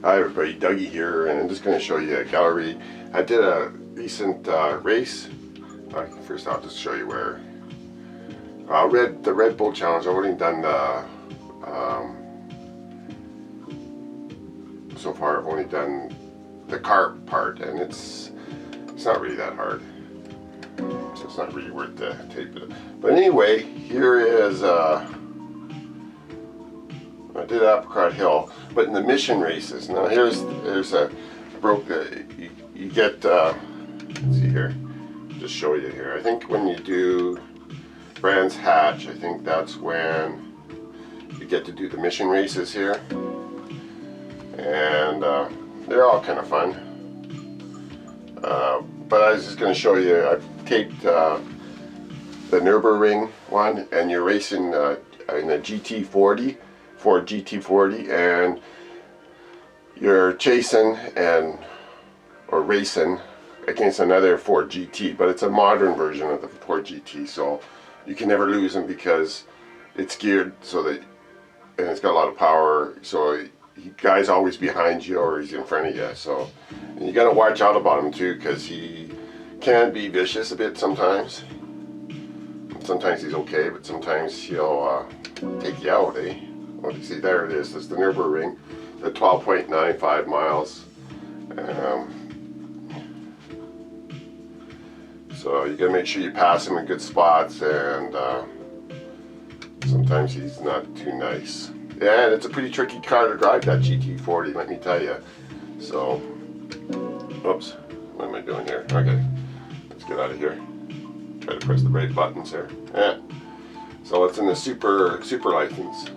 Hi everybody, Dougie here, and I'm just going to show you a gallery. I did a recent race. First I'll just show you where. The Red Bull Challenge. I've only done the, so far I've only done the car part, and it's not really that hard. So it's not really worth the tape it. But anyway, here is I did Apricot Hill, but in the mission races. Now here's a you get let's see here, just show you here. I think when you do Brands Hatch, I think that's when you get to do the mission races here, and they're all kind of fun. But I was just going to show you. I've taped the Nurburgring one, and you're racing in a GT40. Ford GT40, and you're chasing or racing against another Ford GT, but it's a modern version of the Ford GT, so you can never lose them because it's geared so that, and it's got a lot of power, so guy's always behind you or he's in front of you. So and you got to watch out about him too, because he can be vicious a bit sometimes. Sometimes he's okay, but sometimes he'll take you out, eh? Well, you see, there it is. That's the Nurburgring, the 12.95 miles. So you gotta make sure you pass him in good spots, and sometimes he's not too nice. Yeah, and it's a pretty tricky car to drive, that GT40, let me tell you. So, oops, what am I doing here? Okay, let's get out of here. Try to press the right buttons here. Yeah. So it's in the super license.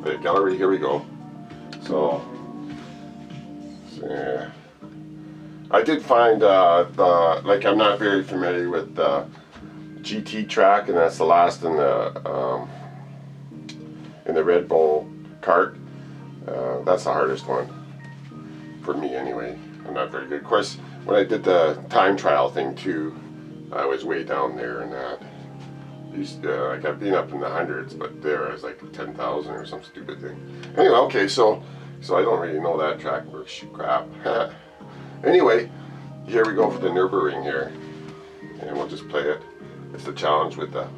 The gallery, here we go. So yeah. I did find I'm not very familiar with the GT track, and that's the last in the Red Bull kart. That's the hardest one for me anyway. I'm not very good. Of course, when I did the time trial thing too, I was way down there in that. Like I've been up in the hundreds, but there I was like 10,000 or some stupid thing. Anyway, okay, so I don't really know that track works. Crap. Anyway, here we go for the Nurburgring here, and we'll just play it. It's the challenge with the,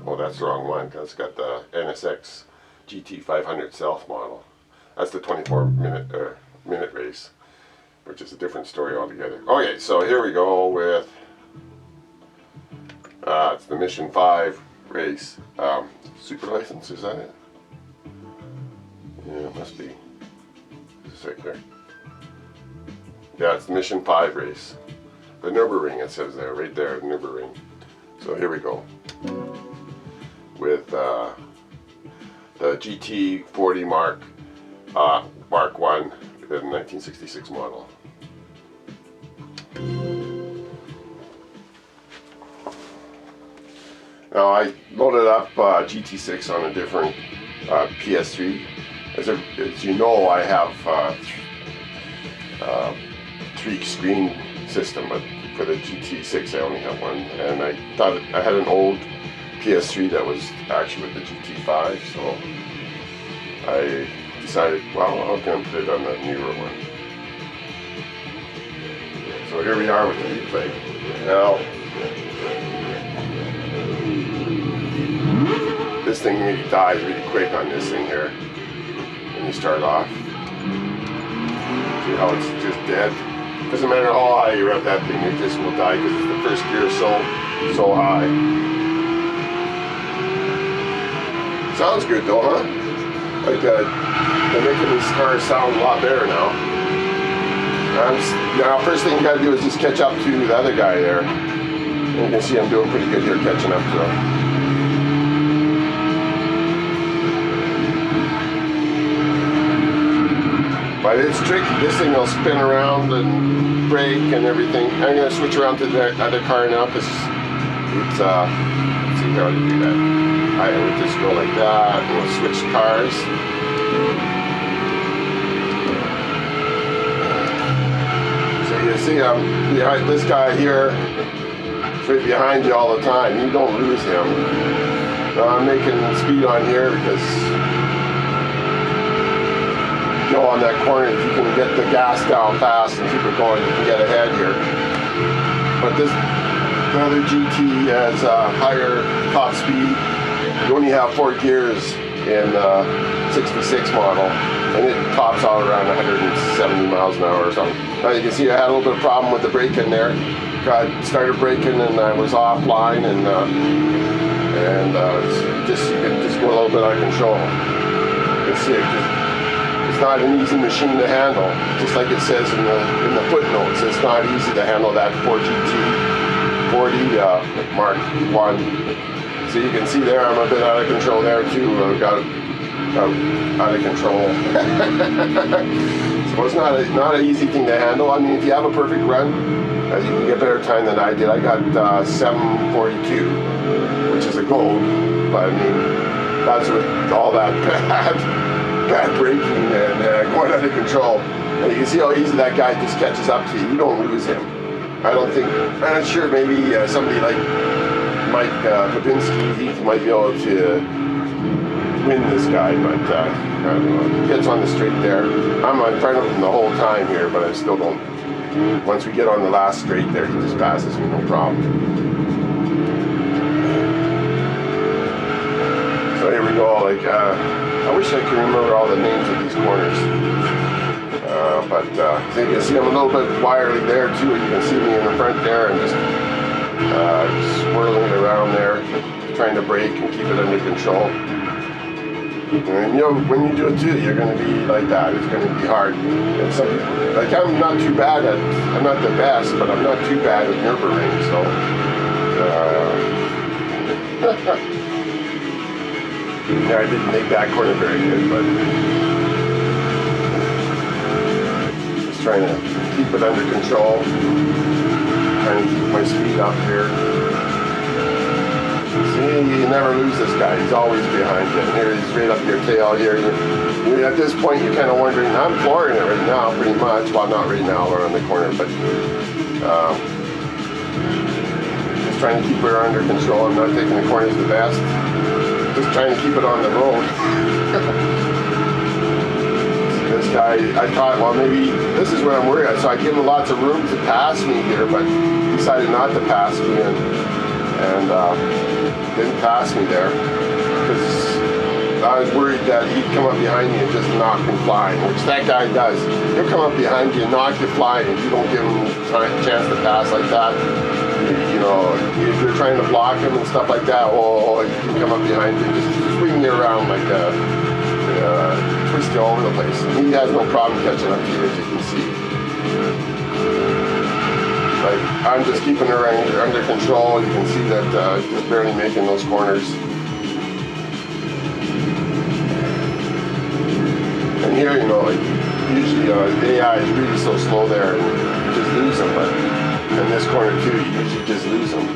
oh, that's the wrong one, because it's got the NSX GT500 Stealth model. That's the 24-minute race, which is a different story altogether. Okay, so here we go with. It's the Mission 5 race. Super license, is that it? Yeah, it must be. Just right there. Yeah, it's the Mission 5 race. The Nurburgring, it says there, right there, Nurburgring. So here we go. With the GT40 Mark 1, the 1966 model. Now I loaded up GT6 on a different PS3. As you know, I have 3-screen system, but for the GT6 I only have one. And I thought I had an old PS3 that was actually with the GT5, so I decided, well, I'm going to put it on the newer one. So here we are with the replay. Now, this thing really dies really quick on this thing here when you start off. See how it's just dead? Doesn't matter how high you rev that thing, it just will die because the first gear is so high. Sounds good though, huh? Like they're making these cars sound a lot better now. Now first thing you gotta do is just catch up to the other guy there. And you can see I'm doing pretty good here catching up to him. But it's tricky. This thing will spin around and brake and everything. I'm going to switch around to the other car now because it's, let's see how to do that. I would just go like that, and we'll switch cars. So you see behind this guy here, it's right behind you all the time. You don't lose him. I'm making speed on here because on that corner, if you can get the gas down fast and keep it going, you can get ahead here. But this other GT has a higher top speed. You only have 4 gears in the 66 model, and it tops out around 170 miles an hour or something. Now you can see I had a little bit of problem with the braking there. Started braking and I was offline, and you can just go a little bit out of control. You can see it. It's not an easy machine to handle, just like it says in the footnotes. It's not easy to handle that Ford GT40 Mark 1. So you can see there I'm a bit out of control there too. Got out of control. So it's not an easy thing to handle. I mean, if you have a perfect run, you can get better time than I did. I got 7:42, which is a gold, but I mean, that's with all that bad braking and going out of control. And you can see how easy that guy just catches up to you. You don't lose him. I'm not sure, maybe somebody like Mike Peperni, he might be able to win this guy, but I don't know. He gets on the straight there. I'm in front of him the whole time here, but I still don't. Once we get on the last straight there, he just passes me, no problem. So here we go, like, I wish I could remember all the names of these corners. But so you can see I'm a little bit wirely there too, and you can see me in the front there and just swirling it around there, trying to brake and keep it under control. And you know, when you do it too, you're going to be like that. It's going to be hard. And some people, like, I'm not too bad at, I'm not the best, but I'm not too bad at Nurburgring, so. Yeah, I didn't make that corner very good, but just trying to keep it under control, trying to keep my speed up here. See, you never lose this guy. He's always behind you. And here he's right up your tail here. At this point, you're kind of wondering, I'm flooring it right now, pretty much. Well, not right now, we're on the corner, but just trying to keep her under control. I'm not taking the corners the best. Just trying to keep it on the road. This guy, I thought, well, maybe this is what I'm worried about. So I give him lots of room to pass me here, but he decided not to pass me and didn't pass me there because I was worried that he'd come up behind me and just knock me flying, which that guy does. He'll come up behind you and knock you flying if you don't give him a chance to pass like that. You know, if you're trying to block him and stuff like that, well, he can come up behind you and just swing you around like twist you all over the place. And he has no problem catching up to you, as you can see. Like, I'm just keeping her under control. You can see that just barely making those corners. And here, you know, like, usually the AI is really so slow there, and you just lose them. But in this corner too, you usually just lose them.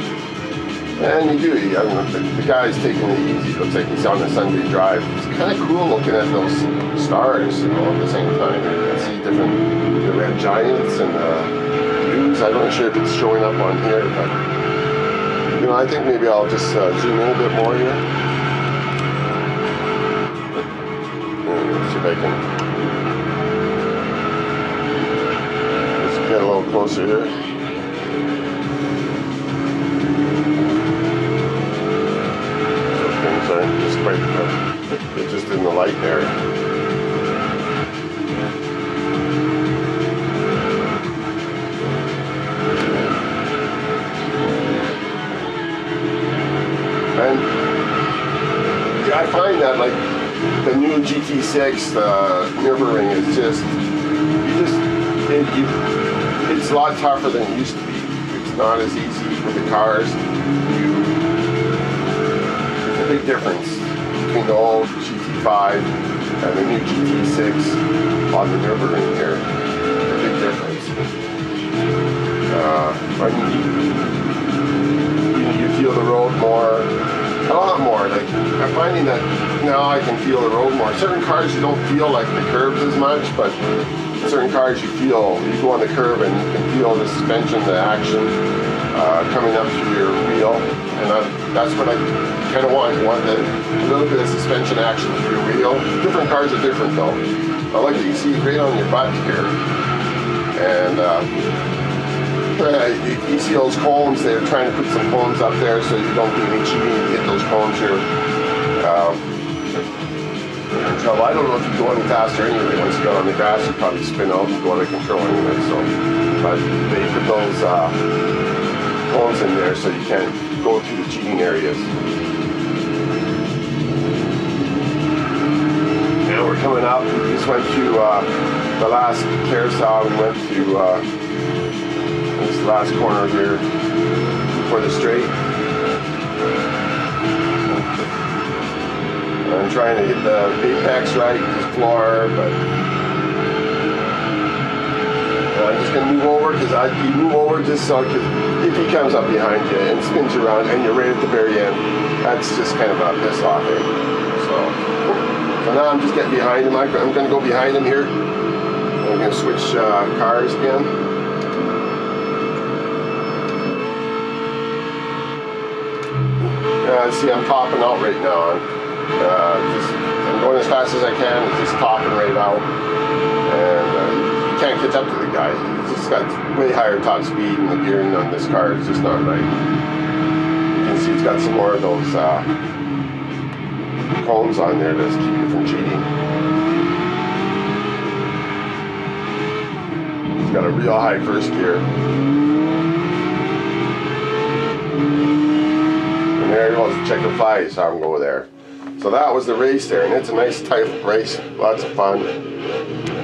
And you do. I don't know, the guy's taking it easy. It looks like he's on a Sunday drive. It's kind of cool looking at those stars, you know, at the same time. You can see the red giants and blues. I'm not sure if it's showing up on here, but you know, I think maybe I'll just zoom in a bit more here. Let's see if I can just get a little closer here. Just quite, it's just in the light there. And yeah, I find that like the new GT6 Nurburgring is it's a lot tougher than it used to be. It's not as easy with the cars. Big difference between the old GT5 and the new GT6 on the Nurburgring here. A big difference. I mean, you feel the road more, a lot more. Like, I'm finding that now I can feel the road more. Certain cars you don't feel like the curbs as much, but certain cars you feel, you go on the curb and you can feel the suspension, the action. coming up through your wheel, and that's what I kind of want. You want a little bit of suspension action through your wheel. Different cars are different though. I like that you see it right on your butt here, and you see those cones. They're trying to put some cones up there so you don't do any cheating. You hit those cones here. You're in trouble. I don't know if you go any faster anyway. Once you get on the grass, you probably spin out and go out of control anyway. So, but they put those cones in there so you can't go through the cheating areas. And we're coming up. We just went through the last carousel. We went through this last corner here for the straight. I'm trying to hit the apex right, the floor, but I'm just going to move over because you move over just so if he comes up behind you and spins you around and you're right at the very end, that's just kind of a piss off, eh? So now I'm just getting behind him. I'm going to go behind him here. I'm going to switch cars again. See, I'm topping out right now. I'm going as fast as I can. It's just topping right out, and you can't catch up to the guy. He's just got way higher top speed, and the gearing on this car is just not right. You can see it's got some more of those cones on there to keep you from cheating. It's got a real high first gear. And there he goes, check the fly, so I'm going there. So that was the race there, and it's a nice tight race, lots of fun.